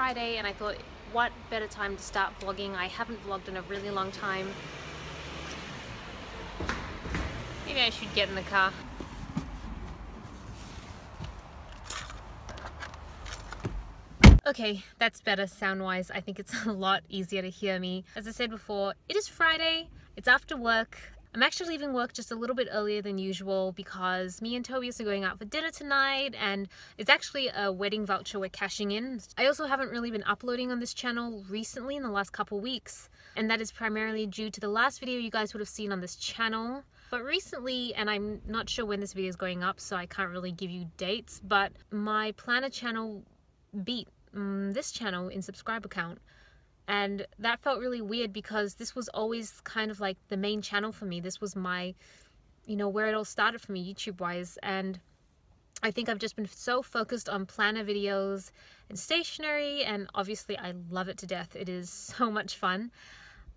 Friday and I thought, what better time to start vlogging? I haven't vlogged in a really long time. Maybe I should get in the car. Okay, that's better sound-wise. I think it's a lot easier to hear me. As I said before, it is Friday, it's after work. I'm actually leaving work just a little bit earlier than usual because me and Tobias are going out for dinner tonight, and it's actually a wedding voucher we're cashing in. I also haven't really been uploading on this channel recently in the last couple weeks, and that is primarily due to the last video you guys would have seen on this channel. But recently, and I'm not sure when this video is going up, so I can't really give you dates, but my planner channel beat this channel in subscriber count. And that felt really weird because this was always kind of like the main channel for me. This was my, you know, where it all started for me YouTube wise. And I think I've just been so focused on planner videos and stationery, and obviously I love it to death. It is so much fun.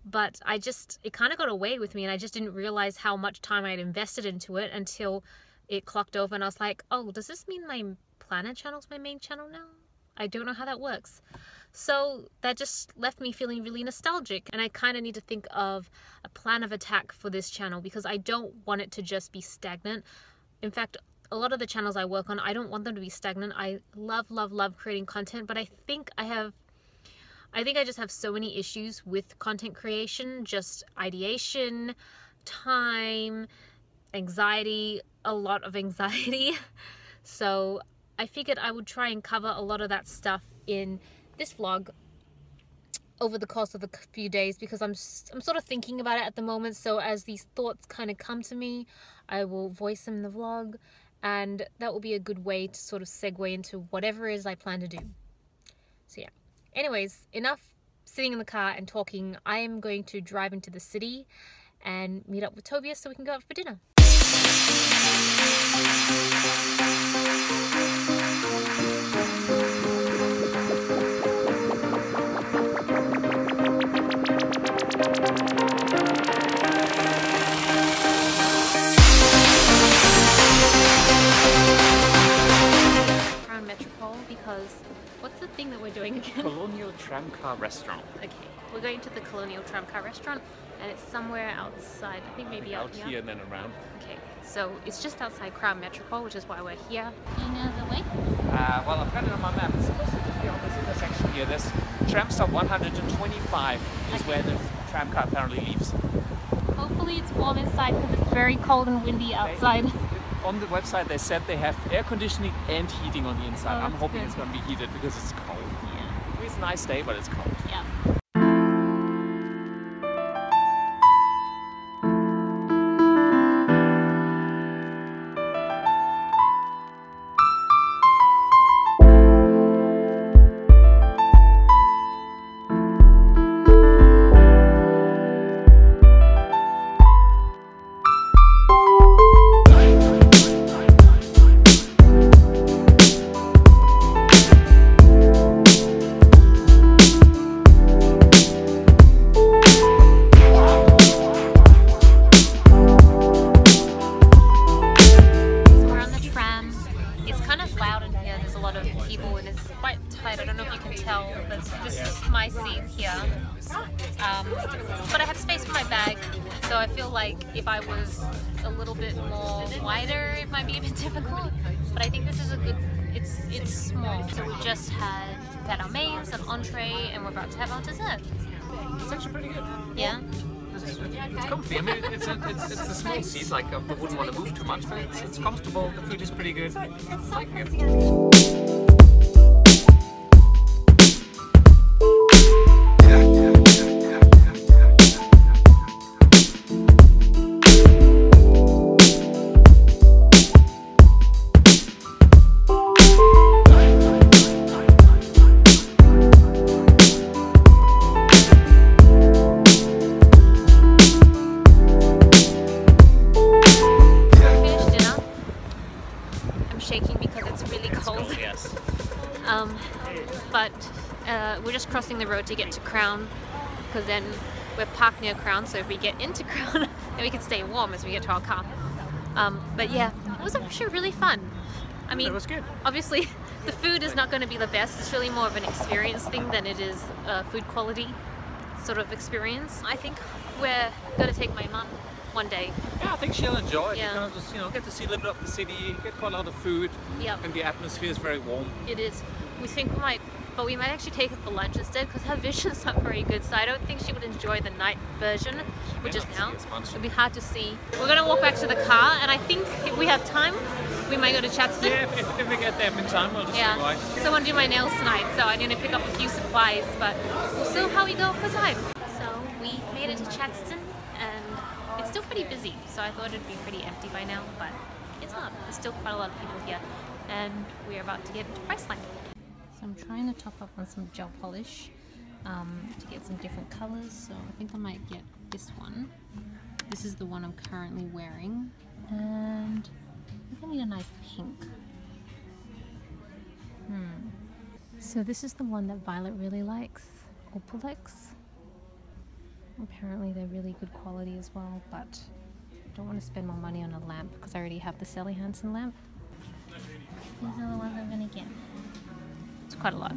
But it kind of got away with me, and I just didn't realize how much time I had invested into it until it clocked over and I was like, oh, does this mean my planner channel's my main channel now? I don't know how that works. So that just left me feeling really nostalgic, and I kind of need to think of a plan of attack for this channel because I don't want it to just be stagnant. In fact, a lot of the channels I work on, I don't want them to be stagnant. I love, love, love creating content, but I think I just have so many issues with content creation, just ideation, time, anxiety, a lot of anxiety. So I figured I would try and cover a lot of that stuff in this vlog over the course of a few days because I'm sort of thinking about it at the moment. So as these thoughts kind of come to me, I will voice them in the vlog, and that will be a good way to sort of segue into whatever it is I plan to do. So yeah. Anyways, enough sitting in the car and talking. I am going to drive into the city and meet up with Tobias so we can go out for dinner. What's the thing that we're doing again? Colonial Tramcar Restaurant. Okay, we're going to the Colonial Tramcar Restaurant, and it's somewhere outside. I think maybe out here and then around. Okay, so it's just outside Crown Metropole, which is why we're here. Do you know the way? Well, I've got it on my map. It's supposed to just be on this intersection here. This tram stop 125 is where the tramcar apparently leaves. Hopefully it's warm inside because it's very cold and windy outside. On the website they said they have air conditioning and heating on the inside. Oh, I'm hoping good. it's going to be heated because it's cold. Yeah. It's a nice day, but it's cold. Yeah. I don't know if you can tell, but this is my seat here. But I have space for my bag, so I feel like if I was a little bit more wider, it might be a bit difficult. But I think this is a good, it's small. So we just had our mains, an entree, and we're about to have our dessert. It's actually pretty good. Yeah? It's comfy. I mean, it's a small seat, like I wouldn't want to move too much, but it's comfortable. The food is pretty good. It's like it. But we're just crossing the road to get to Crown, because then we're parked near Crown, so if we get into Crown then we can stay warm as we get to our car. But yeah, it was actually really fun. I mean, it was good. Obviously, the food is not going to be the best. It's really more of an experience thing than it is a food quality sort of experience. I think we're going to take my mum one day. Yeah, I think she'll enjoy it. Yeah. You can just, you know, get to see a little bit of the city, get quite a lot of food, Yep. and the atmosphere is very warm. It is. We think we might, but we might actually take her for lunch instead because her vision's not very good, so I don't think she would enjoy the night version, which is now. It'll be hard to see. We're going to walk back to the car, and I think if we have time, we might go to Chatston. Yeah, if we get there in time, we'll just see why. So I want to do my nails tonight, so I'm going to pick up a few supplies, but we'll see how we go for time. So we made it to Chatston, and it's still pretty busy, so I thought it'd be pretty empty by now, but it's not. There's still quite a lot of people here, and we're about to get into Priceline. So I'm trying to top up on some gel polish to get some different colors, so I think I might get this one. This is the one I'm currently wearing, and I think I need a nice pink. So this is the one that Violet really likes, Opalex. Apparently they're really good quality as well, but I don't want to spend more money on a lamp because I already have the Sally Hansen lamp. These are the ones I'm gonna get. It's quite a lot.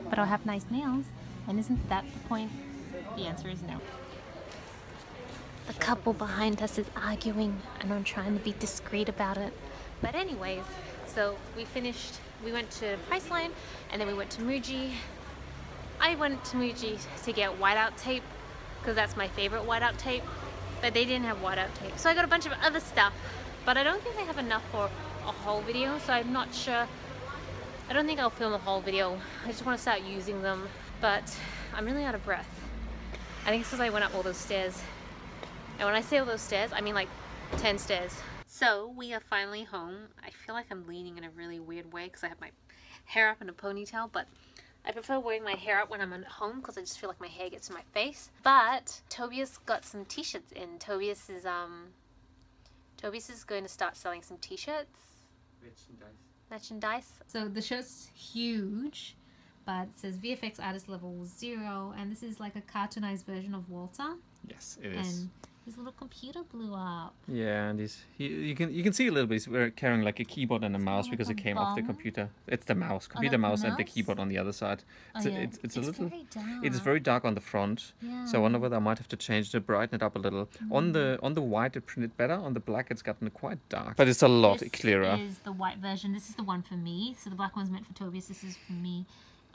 But I'll have nice nails, and isn't that the point? The answer is no. The couple behind us is arguing, and I'm trying to be discreet about it. But anyways, so we went to Priceline, and then we went to Muji. I went to Muji to get whiteout tape, because that's my favorite whiteout tape, but they didn't have whiteout tape. So I got a bunch of other stuff, but I don't think I have enough for a whole video, so I'm not sure. I don't think I'll film a whole video. I just want to start using them, but I'm really out of breath. I think it's because I went up all those stairs. And when I say all those stairs, I mean like 10 stairs. So we are finally home. I feel like I'm leaning in a really weird way because I have my hair up in a ponytail, but I prefer wearing my hair up when I'm at home because I just feel like my hair gets in my face. But Tobias got some t-shirts in. Tobias is going to start selling some t-shirts. Merchandise. So the shirt's huge, but it says VFX artist level 0, and this is like a cartoonized version of Walter. Yes, it is. And his little computer blew up. Yeah, and you can see a little bit. We're carrying like a keyboard and a mouse because like it a came off the bomb? computer. It's the mouse, that's computer the mouse, and the mouse? keyboard on the other side. Oh, So yeah. it's a little. Very dark. It's very dark on the front. Yeah. So I wonder whether I might have to change to brighten it up a little. On the white it printed better. On the black it's gotten quite dark, but it's a lot clearer. This is the white version. This is the one for me. So the black one's meant for Tobias. This is for me.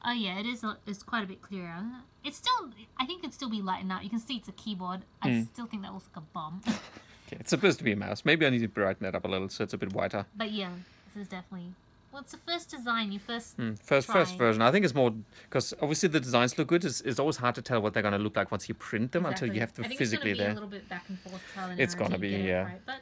Oh yeah, it is. It's quite a bit clearer. It's still. I think it'd still be lightened out. You can see it's a keyboard. I still think that looks like a bomb. Okay, it's supposed to be a mouse. Maybe I need to brighten it up a little so it's a bit whiter. But yeah, this is definitely. Well, it's the first design. You first. First version. I think it's more because obviously the designs look good. It's always hard to tell what they're gonna look like once you print them until you have them physically there. I think it's gonna be a little bit back and forth trial and It's error gonna until you be, get it yeah. right. But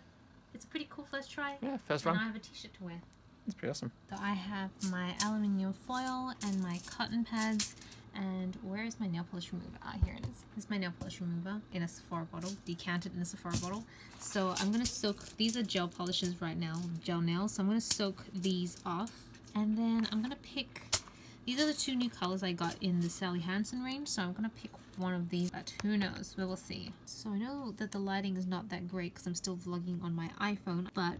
it's a pretty cool first try. Yeah, first and run. I have a t-shirt to wear. It's pretty awesome. So I have my aluminium foil and my cotton pads. And where is my nail polish remover? Ah, here it is. This is my nail polish remover in a Sephora bottle, decanted in a Sephora bottle. So I'm going to soak, these are gel polishes right now, gel nails. So I'm going to soak these off. And then I'm going to pick, these are the two new colors I got in the Sally Hansen range. So I'm going to pick one of these, but who knows, we will see. So I know that the lighting is not that great because I'm still vlogging on my iPhone, but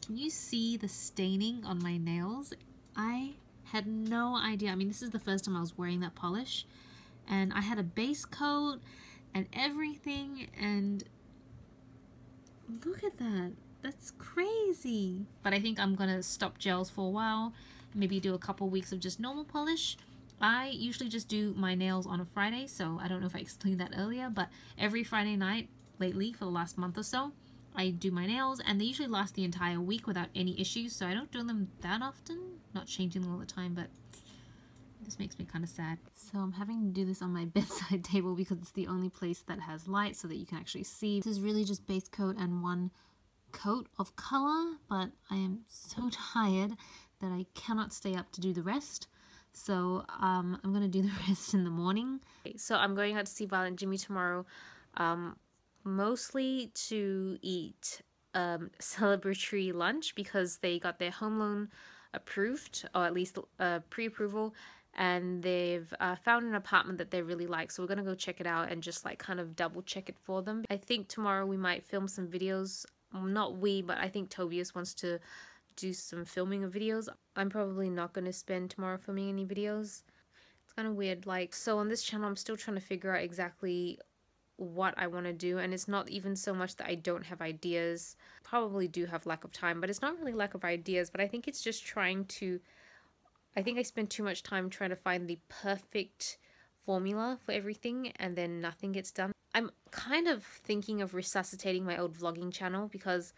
can you see the staining on my nails? I had no idea. I mean, this is the first time I was wearing that polish, and I had a base coat and everything, and look at that. That's crazy. But I think I'm gonna stop gels for a while, maybe do a couple weeks of just normal polish. I usually just do my nails on a Friday, so I don't know if I explained that earlier, but every Friday night lately for the last month or so I do my nails, and they usually last the entire week without any issues, so I don't do them that often. Not changing them all the time, but this makes me kind of sad. So I'm having to do this on my bedside table because it's the only place that has light so that you can actually see. This is really just base coat and one coat of color, but I am so tired that I cannot stay up to do the rest. So I'm going to do the rest in the morning. So I'm going out to see Violet and Jimmy tomorrow. Mostly to eat celebratory lunch because they got their home loan approved, or at least pre-approval, and they've found an apartment that they really like, so we're gonna go check it out and just like kind of double check it for them. I think tomorrow we might film some videos. Not we, but I think Tobias wants to do some filming of videos. I'm probably not going to spend tomorrow filming any videos. It's kind of weird. Like, so on this channel, I'm still trying to figure out exactly what I want to do, and it's not even so much that I don't have ideas. Probably do have lack of time, but it's not really lack of ideas, but I think it's just trying to, I think I spend too much time trying to find the perfect formula for everything, and then nothing gets done. I'm kind of thinking of resuscitating my old vlogging channel because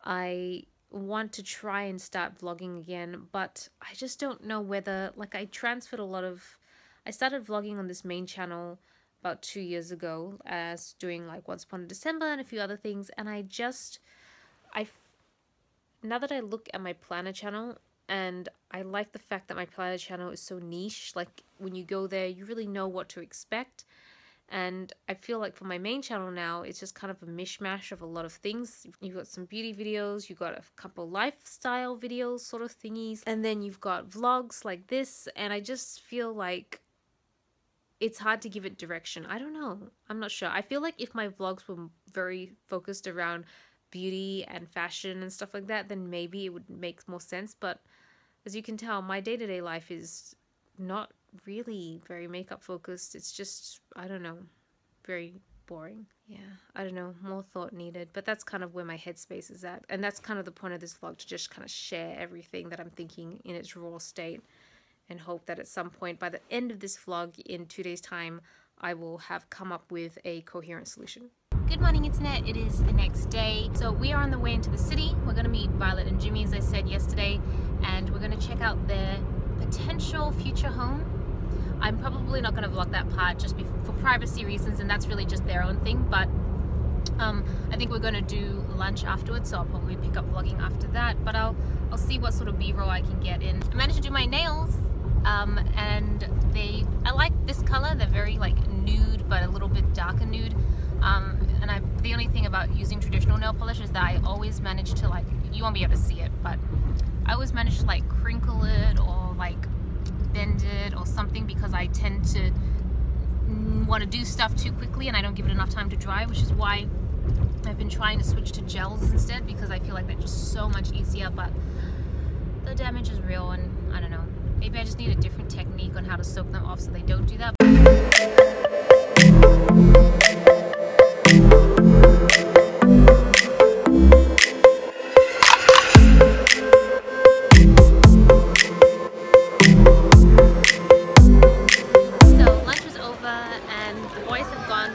I want to try and start vlogging again, but I just don't know whether, like, I started vlogging on this main channel about 2 years ago as doing like Once Upon a December and a few other things, and now that I look at my planner channel, and I like the fact that my planner channel is so niche, like when you go there you really know what to expect. And I feel like for my main channel now, it's just kind of a mishmash of a lot of things. You've got some beauty videos, you've got a couple lifestyle videos sort of thingies, and then you've got vlogs like this, and I just feel like it's hard to give it direction. I don't know. I'm not sure. I feel like if my vlogs were very focused around beauty and fashion and stuff like that, then maybe it would make more sense. But as you can tell, my day-to-day life is not really very makeup focused. It's just, I don't know, very boring. Yeah, I don't know, more thought needed, but that's kind of where my headspace is at, and that's kind of the point of this vlog, to just kind of share everything that I'm thinking in its raw state, and hope that at some point by the end of this vlog in 2 days time I will have come up with a coherent solution. Good morning, internet. It is the next day, so we are on the way into the city. We're going to meet Violet and Jimmy, as I said yesterday, and we're going to check out their potential future home. I'm probably not going to vlog that part just for privacy reasons, and that's really just their own thing, but I think we're going to do lunch afterwards, so I'll probably pick up vlogging after that, but I'll see what sort of b-roll I can get in. I managed to do my nails, and I like this color. They're very like nude, but a little bit darker nude, and the only thing about using traditional nail polish is that I always manage to, like, you won't be able to see it, but I always manage to like crinkle it or like bend it or something, because I tend to want to do stuff too quickly and I don't give it enough time to dry, which is why I've been trying to switch to gels instead, because I feel like they're just so much easier, but the damage is real, and I don't know, maybe I just need a different technique on how to soak them off so they don't do that.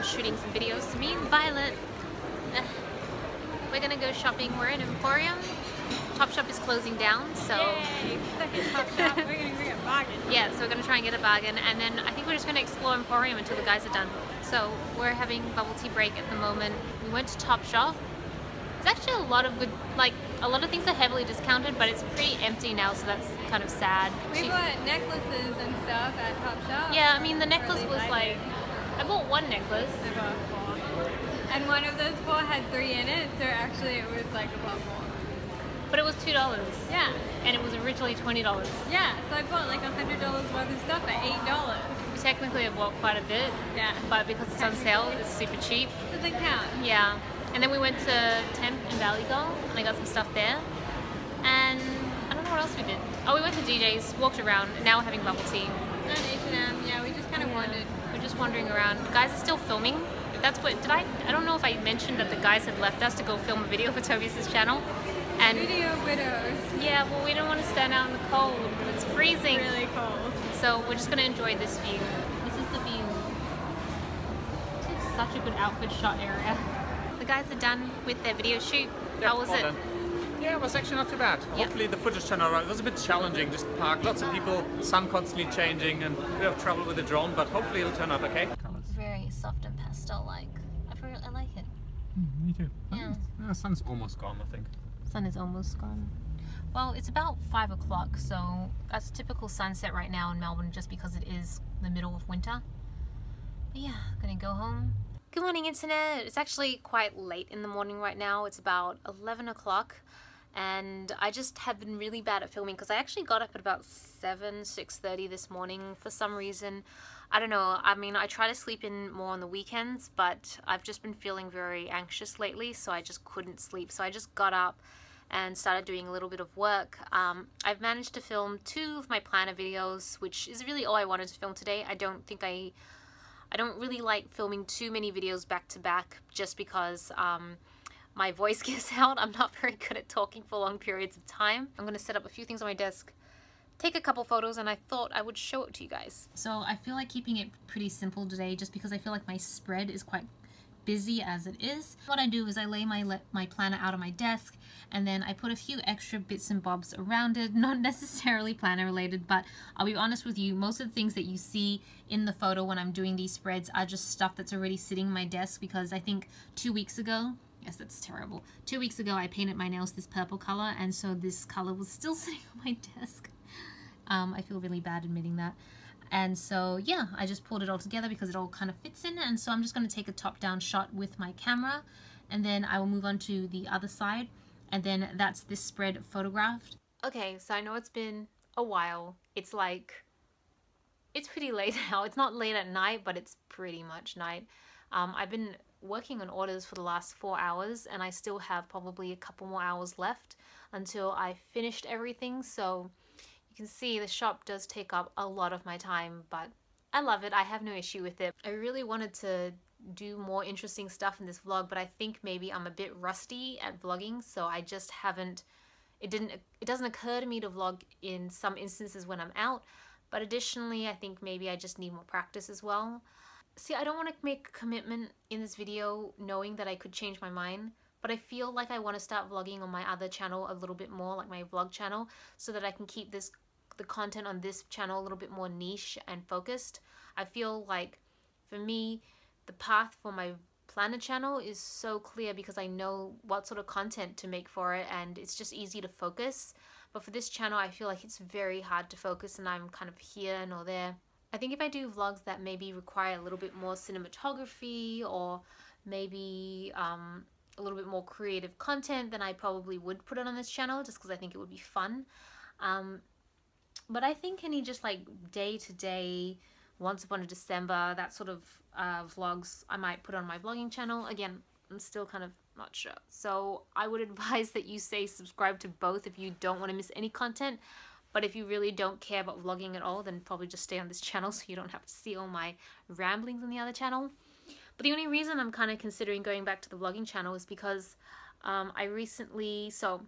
Shooting some videos. So me and Violet, we're gonna go shopping. We're in Emporium. Topshop is closing down, so yay, second Topshop. We're gonna get a bargain. Yeah, so we're gonna try and get a bargain, and then I think we're just gonna explore Emporium until the guys are done. So we're having bubble tea break at the moment. We went to Topshop. There's actually a lot of good, like, a lot of things are heavily discounted, but it's pretty empty now, so that's kind of sad. We bought necklaces and stuff at Topshop. Yeah, I mean the necklace really was like, I bought one necklace. I bought 4. And one of those 4 had 3 in it, so actually it was like a lot more. But it was $2. Yeah. And it was originally $20. Yeah, so I bought like $100 worth of stuff at $8. Technically I bought quite a bit. Yeah. But because it's on sale, it's super cheap. Doesn't count. Yeah. And then we went to Temp and Valley Girl, and I got some stuff there. And I don't know what else we did. Oh, we went to DJ's, walked around, and now we're having bubble tea. And H&M, yeah, we just kind of wandered. We're just wandering around. The guys are still filming. That's what, I don't know if I mentioned that the guys had left us to go film a video for Tobias's channel. And video widows. Yeah, well, we don't want to stand out in the cold because it's freezing. It's really cold. So we're just going to enjoy this view. This is the view. This is such a good outfit shot area. The guys are done with their video shoot. How was it? Yeah, it was actually not too bad. Yep. Hopefully the footage turned out right. It was a bit challenging, just to park, lots of people, sun constantly changing, and a bit of trouble with the drone, but hopefully it'll turn out okay. It's very soft and pastel-like. I like it. Me too. Yeah. The sun's almost gone, I think. Sun is almost gone. Well, it's about 5 o'clock, so that's typical sunset right now in Melbourne, just because it is the middle of winter. But yeah, gonna go home. Good morning, internet. It's actually quite late in the morning right now. It's about 11 o'clock. And I just have been really bad at filming because I actually got up at about 6:30 this morning for some reason. I don't know, I mean, I try to sleep in more on the weekends, but I've just been feeling very anxious lately, so I just couldn't sleep. So I just got up and started doing a little bit of work. I've managed to film 2 of my planner videos, which is really all I wanted to film today. I don't really like filming too many videos back to back just because my voice gives out. I'm not very good at talking for long periods of time. I'm going to set up a few things on my desk, take a couple photos, and I thought I would show it to you guys. So I feel like keeping it pretty simple today just because I feel like my spread is quite busy as it is. What I do is I lay my planner out on my desk, and then I put a few extra bits and bobs around it, not necessarily planner related, but I'll be honest with you, most of the things that you see in the photo when I'm doing these spreads are just stuff that's already sitting on my desk, because I think 2 weeks ago, yes, that's terrible, 2 weeks ago I painted my nails this purple color, and so this color was still sitting on my desk. I feel really bad admitting that. And so yeah, I just pulled it all together because it all kind of fits in, and so I'm just going to take a top-down shot with my camera, and then I will move on to the other side, and then that's this spread photographed. Okay, so I know it's been a while. It's pretty late now. It's not late at night, but it's pretty much night. I've been working on orders for the last 4 hours, and I still have probably a couple more hours left until I finished everything, so you can see the shop does take up a lot of my time, but I love it. I have no issue with it. I really wanted to do more interesting stuff in this vlog, but I think maybe I'm a bit rusty at vlogging, so I just haven't, it doesn't occur to me to vlog in some instances when I'm out, but additionally I think maybe I just need more practice as well. See, I don't want to make a commitment in this video knowing that I could change my mind, but I feel like I want to start vlogging on my other channel a little bit more, like my vlog channel, so that I can keep the content on this channel a little bit more niche and focused. I feel like for me, the path for my planner channel is so clear because I know what sort of content to make for it, and it's just easy to focus. But for this channel, I feel like it's very hard to focus, and I'm kind of here nor there. I think if I do vlogs that maybe require a little bit more cinematography, or maybe a little bit more creative content, then I probably would put it on this channel just because I think it would be fun. But I think any just like day-to-day, once upon a December, that sort of vlogs, I might put on my vlogging channel. Again, I'm still kind of not sure. So I would advise that you say subscribe to both if you don't want to miss any content. But if you really don't care about vlogging at all, then probably just stay on this channel so you don't have to see all my ramblings on the other channel. But the only reason I'm kind of considering going back to the vlogging channel is because I recently, so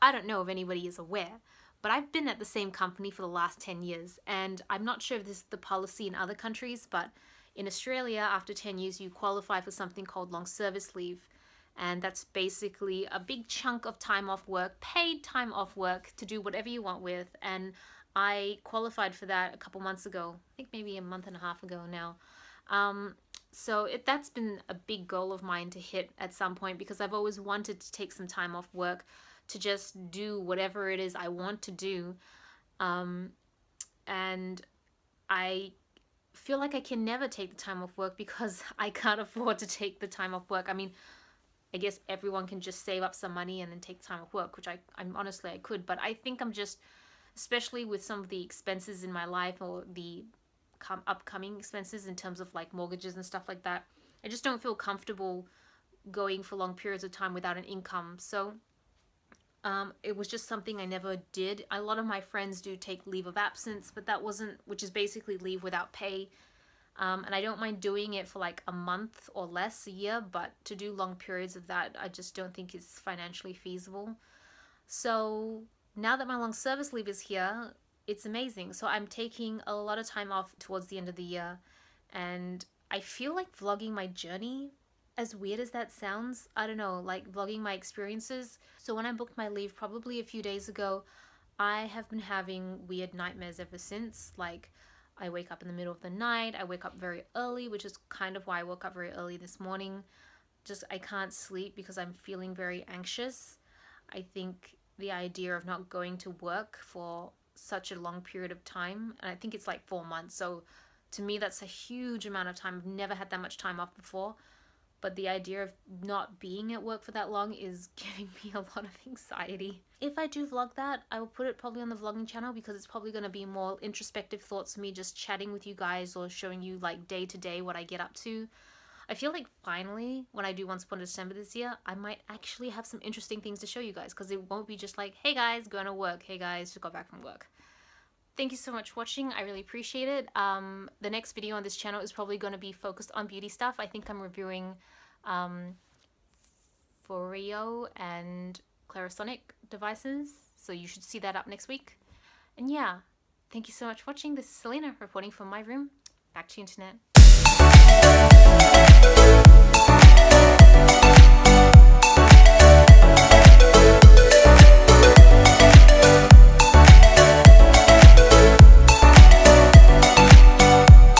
I don't know if anybody is aware, but I've been at the same company for the last 10 years, and I'm not sure if this is the policy in other countries, but in Australia, after 10 years, you qualify for something called long service leave, and that's basically a big chunk of time off work, paid time off work to do whatever you want with, and I qualified for that a couple months ago, I think maybe a month and a half ago now. So that's been a big goal of mine to hit at some point, because I've always wanted to take some time off work to just do whatever it is I want to do, and I feel like I can never take the time off work because I can't afford to take the time off work. I mean, I guess everyone can just save up some money and then take time off work, which I'm honestly I could, but I think I'm just, especially with some of the expenses in my life, or the upcoming expenses in terms of like mortgages and stuff like that, I just don't feel comfortable going for long periods of time without an income. So it was just something I never did. A lot of my friends do take leave of absence, but that wasn't, which is basically leave without pay. And I don't mind doing it for like a month or less a year, but to do long periods of that, I just don't think is financially feasible. So now that my long service leave is here, it's amazing. So I'm taking a lot of time off towards the end of the year, and I feel like vlogging my journey, as weird as that sounds, I don't know, like vlogging my experiences. So when I booked my leave probably a few days ago, I have been having weird nightmares ever since. Like, I wake up in the middle of the night, I wake up very early, which is kind of why I woke up very early this morning. Just, I can't sleep because I'm feeling very anxious. I think the idea of not going to work for such a long period of time, and I think it's like 4 months, so to me that's a huge amount of time. I've never had that much time off before, but the idea of not being at work for that long is giving me a lot of anxiety. If I do vlog that, I will put it probably on the vlogging channel, because it's probably going to be more introspective thoughts of me just chatting with you guys, or showing you like day to day what I get up to. I feel like finally, when I do Once Upon a December this year, I might actually have some interesting things to show you guys, because it won't be just like, hey guys, going to work, hey guys, just got back from work. Thank you so much for watching. I really appreciate it. The next video on this channel is probably going to be focused on beauty stuff. I think I'm reviewing Foreo and Clarisonic devices, so you should see that up next week. And yeah, thank you so much for watching. This is Celina reporting from my room. Back to you, internet.